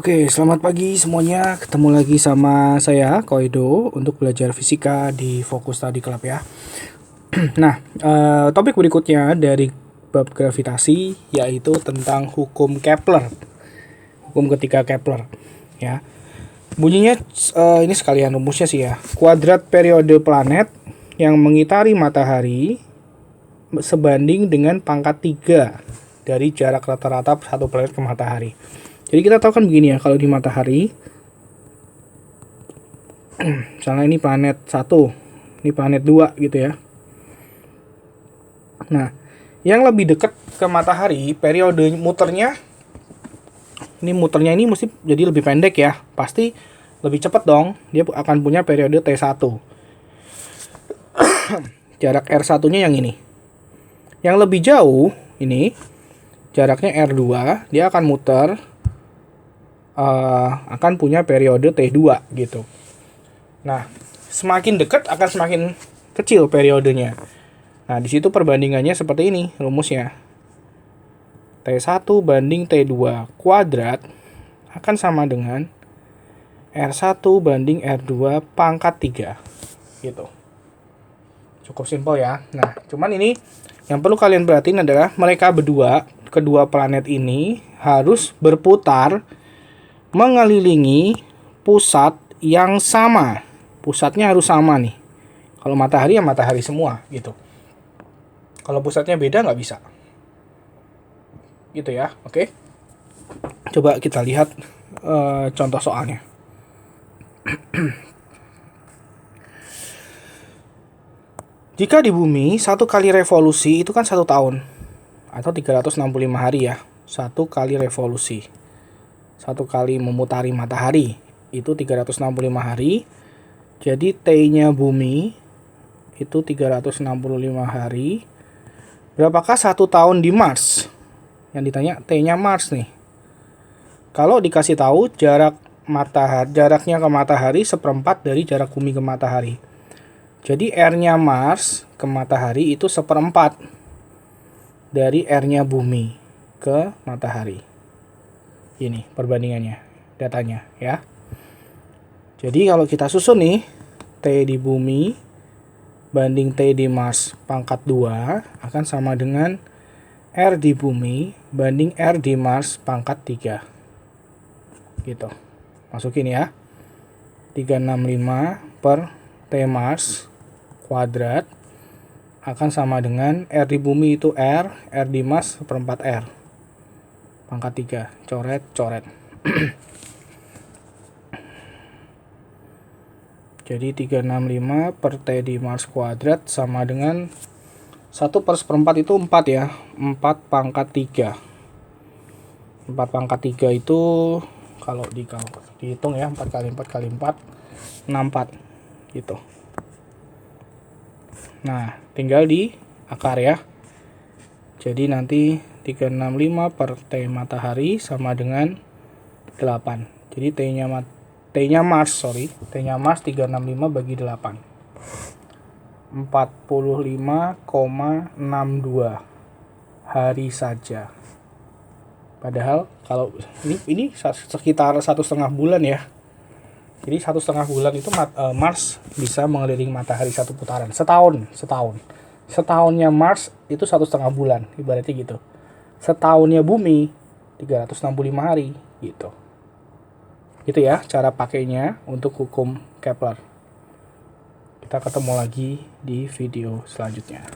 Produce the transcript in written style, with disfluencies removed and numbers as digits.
Oke, selamat pagi semuanya. Ketemu lagi sama saya, Koido, untuk belajar fisika di Fokus Study Club ya. Nah, topik berikutnya dari bab gravitasi yaitu tentang hukum Kepler. Hukum ketiga Kepler, ya. Bunyinya ini sekalian rumusnya sih ya. Kuadrat periode planet yang mengitari matahari sebanding dengan pangkat 3 dari jarak rata-rata satu planet ke matahari. Jadi kita tahu kan begini ya, kalau di matahari misalnya ini planet 1, ini planet 2 gitu ya. Nah, yang lebih dekat ke matahari, periode muternya ini mesti jadi lebih pendek ya. Pasti lebih cepat dong. Dia akan punya periode T1. Jarak R1-nya yang ini. Yang lebih jauh ini jaraknya R2, dia akan muter akan punya periode T2 gitu. Nah, semakin dekat akan semakin kecil periodenya. Nah, di situ perbandingannya seperti ini rumusnya. T1 banding T2 kuadrat akan sama dengan R1 banding R2 pangkat 3 gitu. Cukup simpel ya. Nah, cuman ini yang perlu kalian perhatiin adalah mereka berdua, kedua planet ini harus berputar mengelilingi pusat yang sama. Pusatnya harus sama nih. Kalau matahari ya matahari semua gitu. Kalau pusatnya beda nggak bisa. Gitu ya, oke. Coba kita lihat contoh soalnya. Jika di bumi, 1 kali revolusi itu kan 1 tahun. Atau 365 hari ya. 1 kali revolusi. 1 kali memutari matahari itu 365 hari. Jadi T-nya bumi itu 365 hari. Berapakah 1 tahun di Mars? Yang ditanya T-nya Mars nih. Kalau dikasih tahu jaraknya ke matahari seperempat dari jarak bumi ke matahari. Jadi R-nya Mars ke matahari itu seperempat dari R-nya bumi ke matahari. Ini perbandingannya, datanya ya. Jadi kalau kita susun nih, T di bumi banding T di Mars pangkat 2 akan sama dengan R di bumi banding R di Mars pangkat 3. Gitu. Masukin ya. 365 per T Mars kuadrat akan sama dengan R di bumi itu R di Mars seperempat R. Pangkat 3, coret. Jadi 365 per T di Mars kuadrat sama dengan 1 per seperempat itu 4 ya. 4 pangkat 3. 4 pangkat 3 itu kalau dihitung ya, 4 kali 4 kali 4, 64 gitu. Nah, tinggal di akar ya. Jadi nanti 365 per T matahari sama dengan 8. Jadi T-nya Mars 365 bagi 8. 45,62 hari saja. Padahal kalau ini sekitar 1,5 bulan ya. Jadi 1,5 bulan itu Mars bisa mengelilingi matahari 1 putaran. Setahun. Setahunnya Mars itu 1,5 bulan, ibaratnya gitu. Setahunnya bumi 365 hari gitu. Itu ya cara pakainya untuk hukum Kepler. Kita ketemu lagi di video selanjutnya.